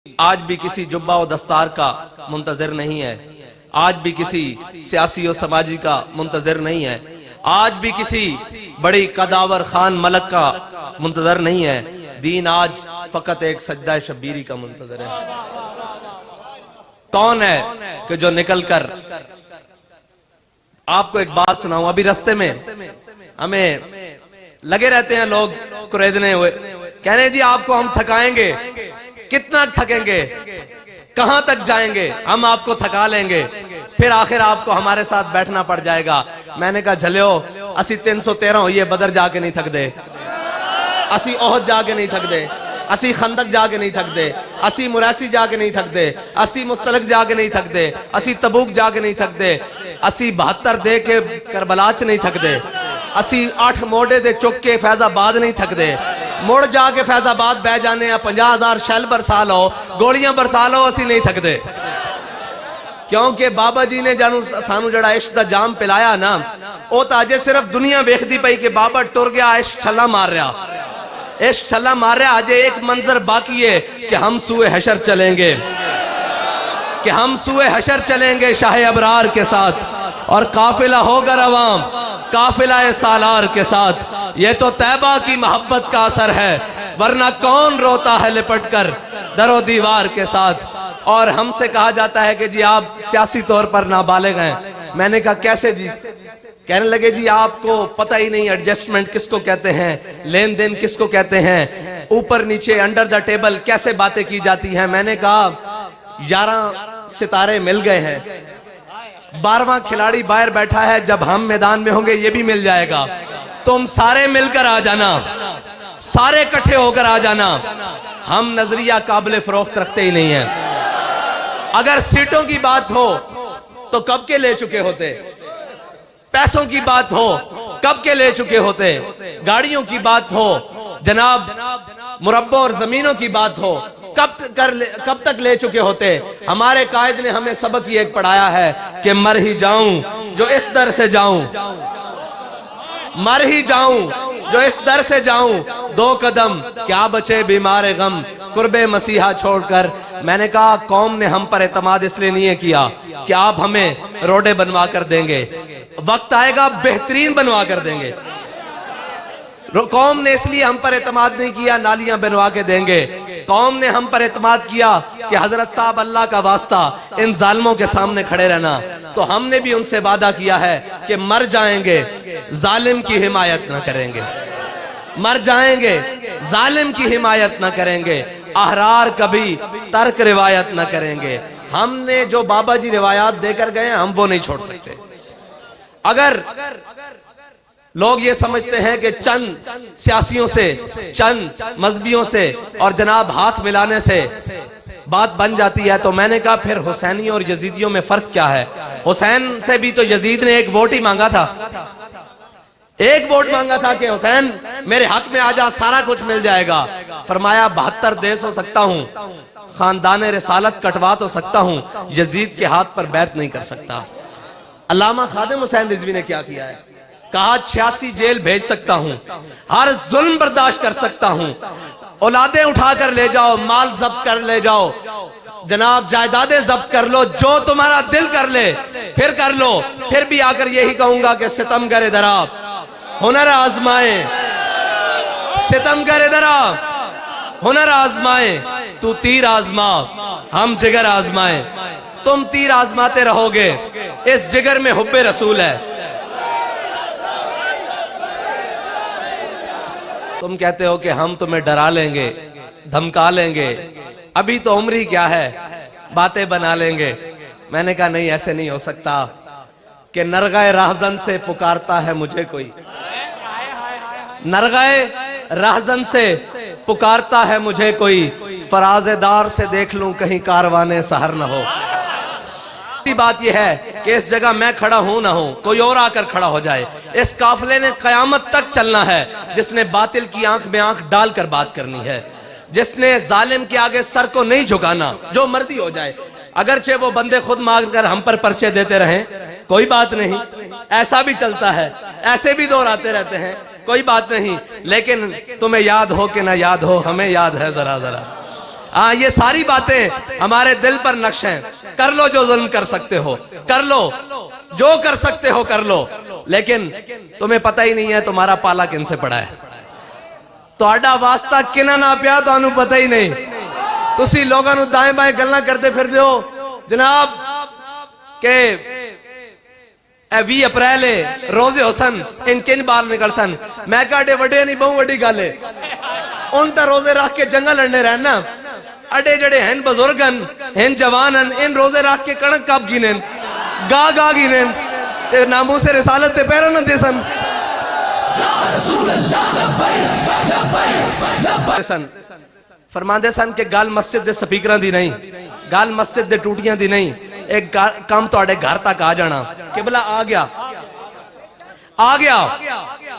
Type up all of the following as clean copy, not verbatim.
آج بھی کسی جبہ و دستار کا منتظر نہیں ہے، آج بھی کسی سیاسی و سماجی کا منتظر نہیں ہے، آج بھی کسی بڑی قداور خان ملک کا منتظر نہیں ہے۔ دین آج فقط ایک سجدہ شبیری کا منتظر ہے۔ کون ہے کہ جو نکل کر، آپ کو ایک بات سناؤں، ابھی رستے میں ہمیں لگے رہتے ہیں لوگ قریدنے ہوئے، کہنے جی آپ کو ہم تھکائیں گے، کتنا تھکیں گے، کہاں تک جائیں گے، ہم آپ کو تھکا لیں گے، پھر آخر آپ کو ہمارے ساتھ بیٹھنا پڑ جائے گا۔ میں نے کہا جھلیو، اسی 313 ہوئیے بدر جا کے نہیں تھک دے، اسی احد جا کے نہیں تھک دے، اسی خندق جا کے نہیں تھک دے، اسی مریسی جا کے نہیں تھک دے، اسی مستلق جا کے نہیں تھک دے، اسی تبوک جا کے نہیں تھک دے، اسی 72 دے کے کربلا چ نہیں تھک دے، اسی 8 موڑے دے چک کے فیض آباد نہیں تھک دے، مڑ جا کے فیض آباد بہ جانے ہیں، 50,000 شیل برسا لو، گولیاں برسا لو، اسی نہیں تھک دے۔ کیونکہ بابا جی نے جانو سانو جڑا عشق دا جام پلایا نا، او تاجے صرف دنیا ویکھدی پئی کہ بابا ٹر گیا، عشق چھلا مار رہا، عشق چھلا مار رہا۔ آج ایک منظر باقی ہے کہ ہم سوئے حشر چلیں گے، کہ ہم سوئے حشر چلیں گے شاہ ابرار کے ساتھ، اور قافلہ ہوگا روام قافلہ سالار کے ساتھ۔ یہ تو طیبہ کی محبت کا اثر ہے، ورنہ کون روتا ہے لپٹ کر در و دیوار کے ساتھ۔ اور ہم سے کہا جاتا ہے کہ جی آپ سیاسی طور پر نابالغ ہیں۔ میں نے کہا کیسے جی؟ کہنے لگے جی آپ کو پتہ ہی نہیں ایڈجسٹمنٹ کس کو کہتے ہیں، لین دین کس کو کہتے ہیں، اوپر نیچے انڈر دا ٹیبل کیسے باتیں کی جاتی ہیں۔ میں نے کہا 11 ستارے مل گئے ہیں، 12واں کھلاڑی باہر بیٹھا ہے، جب ہم میدان میں ہوں گے یہ بھی مل جائے گا۔ تم سارے مل کر آ جانا، سارے کٹھے ہو کر آ جانا۔ ہم نظریہ قابل فروخت رکھتے ہی نہیں ہیں۔ اگر سیٹوں کی بات ہو تو کب کے لے چکے ہوتے، پیسوں کی بات ہو کب کے لے چکے ہوتے، گاڑیوں کی بات ہو، جناب مربع اور زمینوں کی بات ہو کب تک لے چکے ہوتے۔ ہمارے قائد نے ہمیں سبق یہ ایک پڑھایا ہے کہ مر ہی جاؤں جو اس در سے جاؤں، مر ہی جاؤں جو اس در سے جاؤں، 2 قدم کیا بچے بیمار غم قرب مسیحا چھوڑ کر۔ میں نے کہا قوم نے ہم پر اعتماد اس لیے نہیں کیا کہ آپ ہمیں روڈیں بنوا کر دیں گے، وقت آئے گا بہترین بنوا کر دیں گے۔ قوم نے اس لیے ہم پر اعتماد نہیں کیا نالیاں بنوا کے دیں گے، قوم نے ہم پر اعتماد کیا کہ حضرت صاحب اللہ کا واسطہ ان ظالموں کے سامنے کھڑے رہنا، تو ہم نے بھی ان سے وعدہ کیا ہے کہ مر جائیں گے ظالم کی حمایت نہ کریں گے، مر جائیں گے ظالم کی حمایت نہ کریں گے، احرار کبھی ترک روایت نہ کریں گے۔ ہم نے جو بابا جی روایات دے کر گئے ہیں ہم وہ نہیں چھوڑ سکتے۔ اگر لوگ یہ سمجھتے ہیں کہ چند سیاسیوں سے، چند مذہبیوں سے اور جناب ہاتھ ملانے سے بات بن جاتی ہے، تو میں نے کہا پھر حسینیوں اور یزیدیوں میں فرق کیا ہے؟ حسین سے بھی تو یزید نے ایک ووٹ ہی مانگا تھا، ایک ووٹ مانگا تھا کہ حسین میرے حق میں آ جا، سارا کچھ مل جائے گا۔ فرمایا 72 دیس ہو سکتا ہوں، خاندان رسالت کٹوا تو سکتا ہوں، یزید کے ہاتھ پر بیعت نہیں کر سکتا۔ علامہ خادم حسین رضوی نے کیا کیا ہے؟ کہا 86 جیل بھیج سکتا ہوں، ہر ظلم برداشت کر سکتا ہوں، اولادیں اٹھا کر لے جاؤ، مال ضبط کر لے جاؤ، جناب جائیدادیں ضبط کر لو، جو تمہارا دل کر لے پھر کر لو، پھر بھی آ کر یہی کہوں گا کہ ستم گر ادھر آ، ہنر آزمائیں، ستم گر ادھر آ، ہنر آزمائیں، تو تیر آزما ہم جگر آزمائیں۔ تم تیر آزماتے رہو گے، اس جگر میں حب رسول ہے۔ تم کہتے ہو کہ ہم تمہیں ڈرا لیں گے، دھمکا لیں گے، ابھی تو عمری کیا ہے، باتیں بنا لیں گے۔ میں نے کہا نہیں، ایسے نہیں ہو سکتا کہ نرغہ راہزن سے پکارتا ہے مجھے کوئی، نرغہ راہزن سے پکارتا ہے مجھے کوئی، فراز دار سے دیکھ لوں کہیں کاروانے سحر نہ ہو۔ بات یہ ہے کہ اس جگہ میں کھڑا ہوں نہ ہوں، کوئی اور آ کر کھڑا ہو جائے، اس قافلے نے قیامت تک چلنا ہے، جس نے باطل کی آنکھ میں آنکھ ڈال کر بات کرنی ہے، جس نے ظالم کے آگے سر کو نہیں جھکانا، جو مرضی ہو جائے، اگرچہ وہ بندے خود مانگ کر ہم پر پرچے دیتے رہیں کوئی بات نہیں، ایسا بھی چلتا ہے، ایسے بھی دور آتے رہتے ہیں، کوئی بات نہیں، لیکن تمہیں یاد ہو کہ نہ یاد ہو، ہمیں یاد ہے ذرا ذرا۔ ہاں یہ ساری باتیں ہمارے دل پر نقش ہیں. کر لو جو ظلم کر سکتے ہو, کر لو جو کر سکتے ہو, کر لو, لیکن تمہیں پتہ ہی نہیں ہے تمہارا پالا کن سے پڑا ہے, تہاڈا واسطہ کنہ نہ پیا تانوں پتہ ہی نہیں. تسی لوگاں نوں دائیں بائیں گلاں کرتے پھر دیو جناب کہ 20 اپریل روزے حسن ان کن بال نکل سن. میں کہا اڈے وڈے نہیں بہت وڈی گل ہے, ان تا روزے رکھ کے جنگل لڑنے رہنا. اڈے جڑے ہیں بزرگن ہیں جوانن ان روزے رکھ کے کڑک کب گینن گا گا گینن تے ناموس رسالت تے پیرن نہ دے سن. فرماندے سن کہ گل مسجد دے سپیکراں دی نہیں, گل مسجد دے ٹوٹیاں دی نہیں, ایک کام تواڈے گھر تک آ جانا. قبلہ آ گیا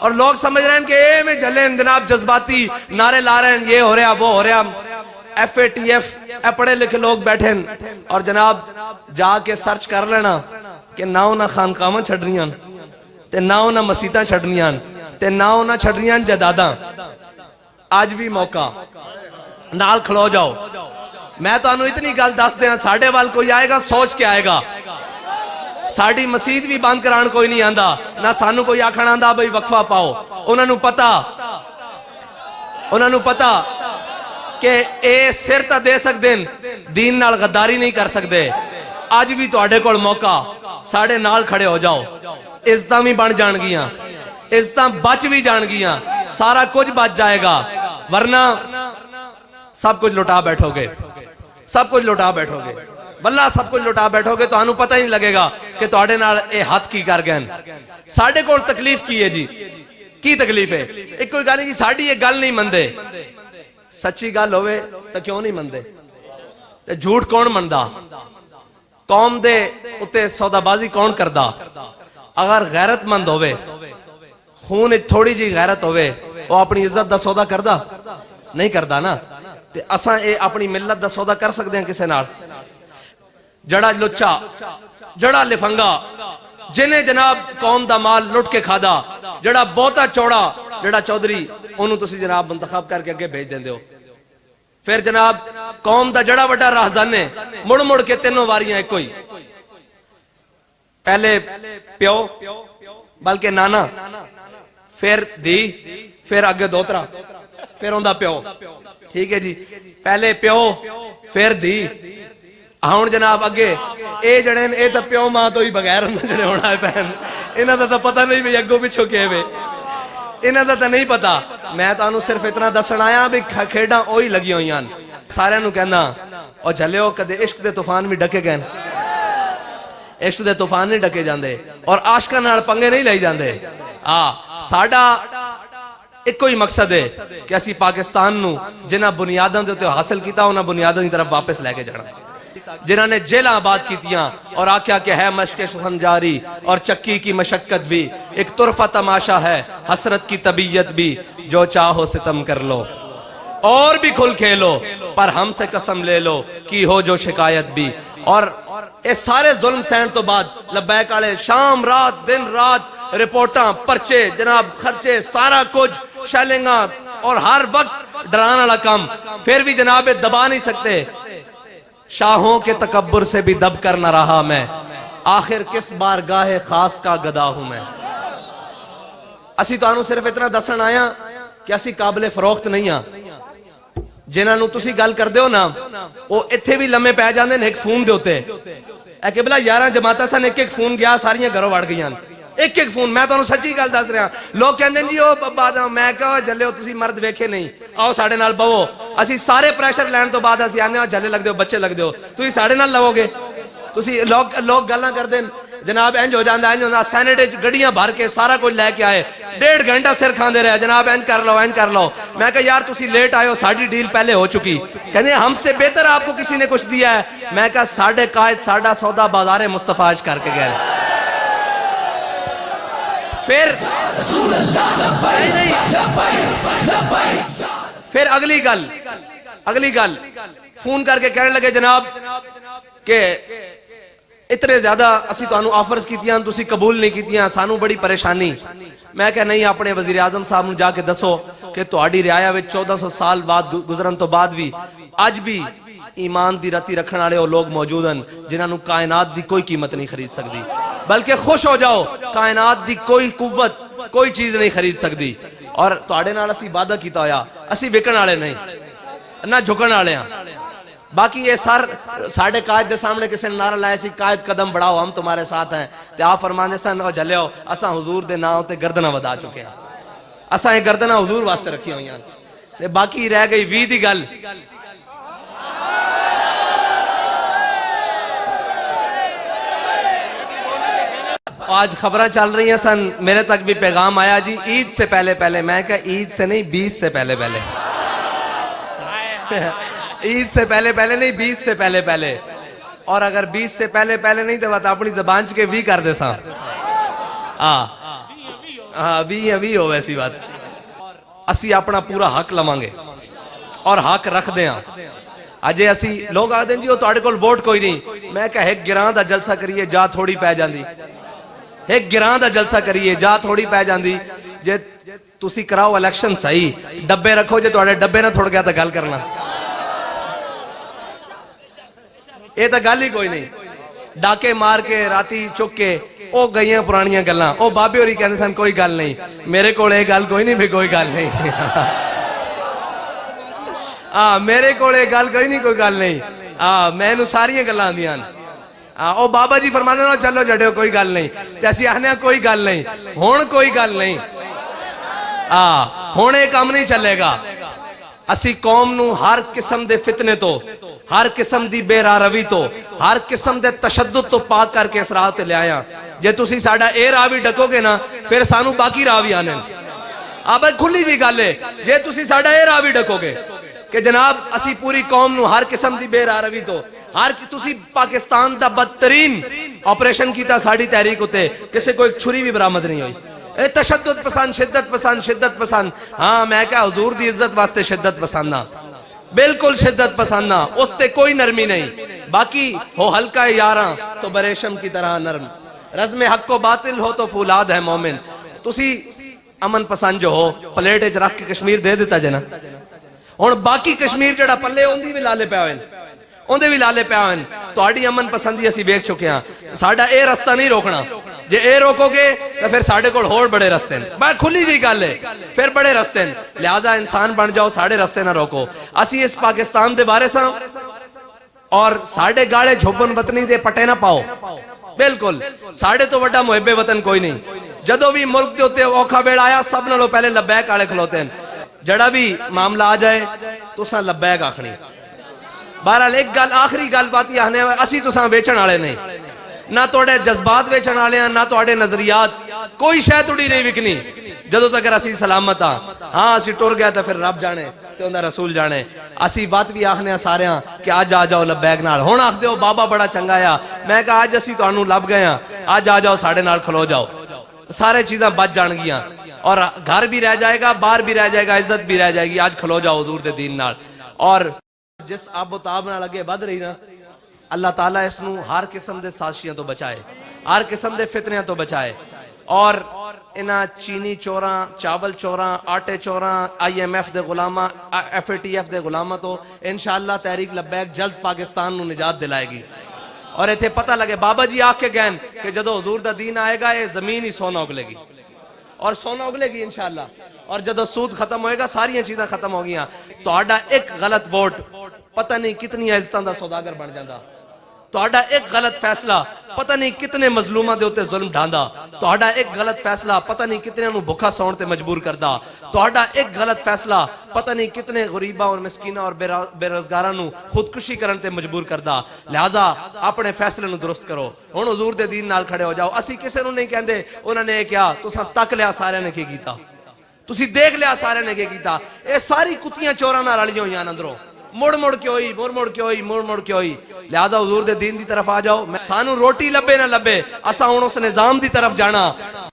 اور لوگ سمجھ رہے ہیں کہ اے میں جھلے جناب جذباتی نعرے لا رہے ہیں, یہ ہو رہا وہ ہو رہا. FATF پڑھے لکھے لوگ بیٹھیں اور جناب جا کے سرچ کر لینا کہ نہ انہاں خانقاہاں چھڑنیاں تے نہ انہاں مسیتاں چھڑنیاں تے نہ انہاں چھڑنیاں جداداں. آج بھی موقع نال کھلو جاؤ. میں تو انہوں اتنی گل دس دیا, ساڑھے وال کوئی آئے گا سوچ کے آئے گا. ساڑھی مسجد بھی بند کران کوئی نہیں آندا, نہ سانو کوئی آکھن آندا بھئی وقفہ پاؤ. انہوں نے پتا کہ اے سر تا دے سکتے دین نال غداری نہیں کر سکتے. آج بھی تو آڈے کول موقع, ساڑھے نال کھڑے ہو جاؤ. عزتاں بھی بن جان گیاں, عزتاں بچ بھی جان گیاں, سارا کچھ بچ جائے گا, ورنہ سب کچھ لٹا بیٹھو گے, سب کچھ لٹا بیٹھو گے, واللہ سب کچھ لٹا بیٹھو گے تو انہوں پتہ ہی نہیں لگے گا کہ تو آڈے نال اے ہاتھ کی کر گئن. ساڑھے کول تکلیف کی ہے جی, کی تکلیف ہے؟ ایک کوئی گالی جی ساڑھی یہ گل نہیں مندے. سچی گل ہوئے تو کیوں نہیں مندے؟ تے جھوٹ کون مندہ؟ قوم دے اتے سودا بازی کون کردہ؟ اگر غیرت مند ہوئے, خون تھوڑی جی غیرت ہوئے, وہ اپنی عزت دا سودا کردہ نہیں کردہ نا. تے اساں اے اپنی ملت دا سودا کر سکتے ہیں کسے نال؟ جڑا لچا, جڑا لفنگا, جنہیں جناب قوم دا مال لٹ کے کھادا, جڑا بہتا چوڑا, جڑا چودری, انہوں تسی جناب منتخب کر کے اگے بھیج دیں دیو. پھر جناب قوم دا جڑا وڈا راہزانے مڑ مڑ کے تینوں واریاں ایک کوئی, پہلے پیو بلکہ نانا, پھر دی, پھر اگے دوترا, پھر ہوندہ پیو. ٹھیک ہے جی, پہلے پیو پھر دی, ہون جناب اگے اے جڑین اے تا پیو ماں تو ہی بغیر جڑے ہونا ہے پہن, انہاں دا تا پتہ نہیں بھی اگو پچھو کے ہوئے, انہاں دا تا نہیں پتا. میں تو انہوں صرف اتنا دسن آیا بھی کھیڑاں اوہی لگی ہوئی ہیں. سارے انہوں کہنا اور جھلیو کدے عشق دے طوفان بھی ڈکے گئے, عشق دے طوفان نہیں ڈکے جاندے اور عاشقاں نال پنگے نہیں لئی جاندے. ساڈا ایک کوئی مقصد ہے کہ اسی پاکستان نو جنہاں بنیاداں دے تے حاصل کیتا انہاں بنیاداں دی طرف واپس لے کے جانا. جنہاں نے جیلہ آباد کیتیاں اور آکھیا کہ ہے مشق سخن جاری اور چکی کی مشقت بھی, ایک طرفہ تماشا ہے حسرت کی طبیعت بھی, جو چاہو ستم کر لو اور بھی کھل کھیلو, پر ہم سے قسم لے لو کی ہو جو شکایت بھی. اور اس سارے ظلم سہن تو بعد لبیک آلے شام رات دن رات رپورٹاں پرچے جناب خرچے سارا کچھ شیلنگاں اور ہر وقت ڈران والا کام, پھر بھی جناب دبا نہیں سکتے. شاہوں کے تکبر سے بھی دب کر نہ رہا میں, آخر کس بارگاہ خاص کا گدا ہوں میں. اسی تو آنوں صرف اتنا دسن آیا کہ اسی قابل فروخت نہیں ہاں. جنہاں نو تسی گل کر دیو نا وہ اتھے بھی لمحے پہ جاندے ہیں ایک فون دے ہوتے. اے قبلہ 11 جماعتہ سن ایک ایک فون گیا ساریاں گھروں وڑ گئیاں, ایک ایک فون. میں تو انہوں سچی گل دس رہا, لوگ کہندے جی او بعد میں کہا جلے ہو تسی مرد ویکھے نہیں, آؤ ساڑھے نال بہو. اسی سارے پریشر لین تو بعد اسی آنے جلے لگ دیو بچے لگ دیو, تسی ساڑھے نال لگو گے. تسی لوگ گلاں کر دیں جناب انج ہو جاندہ انج ہوندہ, سینیٹیج گڑیاں بھر کے سارا کچھ لے کے آئے, 1.5 گھنٹہ سر کھان دے رہے جناب انج کر لو انج کر لو. میں کہا یار تسی لیٹ آئے ہو, ساڑھی ڈیل پہلے ہو چکی. کہنے ہم سے بہتر آپ کو کسی نے کچھ دیا ہے. میں کہا ساڑھے قائد ساڑھا سودا بازار مصطفیٰ آج کر کے گئے. پھر اگلی گل فون کر کے کہنے لگے جناب کہ اتنے زیادہ اسی تو انہوں آفرز کیتیاں تسی قبول نہیں کیتیاں, سانو بڑی پریشانی. میں کہا نہیں اپنے وزیر اعظم صاحب نو جا کے دسو کہ تو آڈی رعایا وچ 1400 سال بعد گزرن تو بعد بھی اج بھی ایمان دی رتی رکھن والے وہ لوگ موجود ہیں جنہاں نو کائنات دی کوئی قیمت نہیں خرید سکتی. بلکہ خوش ہو جاؤ, کائنات دی کوئی قوت کوئی چیز نہیں خرید سکتی. اور تواڈے نال اسی وعدہ کیتا ہویا, اسی وکن والے نہیں نہ جھکن والے ہاں. باقی یہ سر ساڑھے قائد دے سامنے کسی نے نعرہ لایا سی, قائد قدم بڑھاؤ ہم تمہارے ساتھ ہیں, تے آپ فرمانے سن او جھلیو اساں حضور دے نام تے گردناں ودا چکے ہیں, اساں یہ گردناں حضور واسطے رکھی ہوئی ہیں. تے باقی رہ گئی 20 دی گل. آج خبریں چل رہی ہیں سن, میرے تک بھی پیغام آیا جی عید سے پہلے پہلے. میں کہا عید سے نہیں 20 سے پہلے پہلے. عید سے پہلے پہلے نہیں 20 سے پہلے پہلے. اور اگر 20 سے پہلے پہلے نہیں تو بات اپنی زبان چکے بھی کر دے ساں. ہاں بھی ہو ویسی بات. اسی اپنا پورا حق لمانگے اور حق رکھ دیں. اجے اسی لوگ آدھیں جی وہ تواڈے کول ووٹ کوئی نہیں. میں کہا ایک گراں دا جلسہ کریے جا تھوڑی پہ جاندی. ایک گراں دا جلسہ کریے جا تھوڑی پہ جاندی. جے تسی کراؤ الیکشن صحیح, ڈبے رکھو جے تواڈے ڈبے نہ تھوڑ گیا تو گل کرنا. یہ تو گل ہی کوئی نہیں. ڈاکے مار کے راتی چک کے او گئیاں پرانیاں گلاں. او بابے ہوری کہندے سن کوئی گل نہیں. میرے کول یہ گل کوئی نہیں بھی کوئی گل نہیں. میرے کول یہ گل کوئی نہیں کوئی گل نہیں. میں نو ساریاں گلاں آندیاں. او بابا جی فرماندے نو چلو جڑیو کوئی گل نہیں. تے اسی آخنے کوئی گل نہیں. ہن کوئی گل نہیں. ہن یہ کام نہیں چلے گا. اسی قوم نو ہر قسم دے فتنے تو, ہر قسم دی بے راہ روی تو, ہر قسم دے تشدد تو پاک کر کے اس راہ تے لے آیا. جے تسی ساڈا اے راہ بھی ڈکو گے نا پھر سانو باقی راہ بھی آنے. اب کھلی جی گل ہے, جے تسی ساڈا اے راہ بھی ڈکو گے کہ جناب اسی پوری قوم نو ہر قسم دی بے راہ روی تو, ہر تسی پاکستان دا بدترین آپریشن کیتا ساڑی تحریک ہوتے, کسے کو ایک چھری بھی برآمد نہیں ہوئی. اے تشدد پسند, شدت پسند, شدت پسند. ہاں میں کہا حضور دی عزت واسطے شدت پسند نہ, بالکل شدت پسند نہ, اس تے کوئی نرمی نہیں. باقی ہو ہلکا یاراں تو بریشم کی طرح نرم, رزم حق و باطل ہو تو فولاد ہے مومن. تسی امن پسند جو ہو پلیٹ اچ رکھ کے کشمیر دے دیتا جنا. اور باقی کشمیر جڑا پلے ہوندی بھی لالے پہ ہوئے, اوندے بھی لالے پہ ہوئے. تو آڑی امن پسندی اسی بیک چکے ہیں. ساڑھا اے رستہ نہیں روکنا. جے اے روکو گے تو پھر ساڑھے کوڑ ہوڑ بڑے رستے ہیں. بڑا کھلی جی گل ہے, پھر بڑے رستے ہیں. لہذا انسان بن جاؤ, ساڑھے رستے نہ روکو. اسی اس پاکستان دے بارے ساں اور ساڑھے گاڑے جھوبن وطنی دے پٹے نہ پاؤ. بالکل ساڑھے تو وڈا محب وطن کوئی نہیں. جدو بھی ملک دے ہوتے اوکھا بیڑ آیا سب نالوں پہلے لبیک آڑے کھلوتے ہیں. جڑا بھی معاملہ آ جائے تو ساں لبیک آخنی. بہرحال ایک گل آخری گل بات یہ آنے اسی تو ساں ویچن آڑے نہیں, نہ توڑے جذبات ویچن آلے ہیں, نہ توڑے نظریات. کوئی شے توڑی نہیں وکنی جدو تک اسی سلامت ہاں. ہاں اسی ٹر گیا تو پھر رب جانے تے اندر رسول جانے. اسی بات بھی آخنے ہیں سارے ہاں کہ آج آ جاؤ لبیک نال. ہون آخ دیو بابا بڑا چنگا یا, میں کہا آج اسی تو انہوں لب گئے ہیں, آج آ جاؤ ساڑھے نال کھلو جاؤ. سارے چیزاں بچ جان گیاں اور گھر بھی رہ جائے گا, باہر بھی رہ جائے گا, عزت بھی رہ جائے گی. آج کھلو جاؤ حضور دے دین نال. اور جس آب و تاب نہ لگے بد رہی نا, اللہ تعالیٰ اس نو ہر قسم دے سازشیاں تو بچائے, ہر قسم دے فتنیاں تو بچائے. اور انہاں چینی چوراں, چاول چوراں, آٹے چوراں, IMF دے غلامہ, FATF دے غلامہ تو انشاءاللہ تحریک لبیک جلد پاکستان نو نجات دلائے گی. اور ایتھے پتہ لگے بابا جی آکھ کے گئن کہ جدو حضور دا دین آئے گا یہ زمین ہی سونا اگلے گی, اور سونا اگلے گی انشاءاللہ. اور جدو سود ختم ہوئے گا ساری چیزیں ختم ہو گیاں. تو آڈا ایک غلط ووٹ پتہ نہیں کتنی عزتاں دا سوداگر بن جاندہ. تو آڈا ایک غلط فیصلہ پتہ نہیں کتنے مظلومہ دے ہوتے ظلم ڈھاندہ. تو آڈا ایک غلط فیصلہ پتہ نہیں کتنے انہوں بھکا سون تے مجبور کردہ. تو آڈا ایک غلط فیصلہ پتہ نہیں کتنے غریبہ اور مسکینہ اور بے روزگارہ نو خودکشی کرن تے مجبور کردہ. لہذا اپنے فیصلے نو درست کرو. ہن حضور دے دین نال کھڑے ہو جاؤ. اسی کسے نو نہیں کہندے انہوں نے کیا تو ساں تک لیا سارے نے کی کیتا, تسی دیکھ لیا سارے نے کی کیتا. اے ساری کتیاں چوراں نال رلیاں ہوئیاں اندروں, مڑ کے ہوئی. لہذا حضور دے دین دی طرف آ جاؤ. سانو روٹی لبے نہ لبے, اساں ہن اس نظام دی طرف جانا.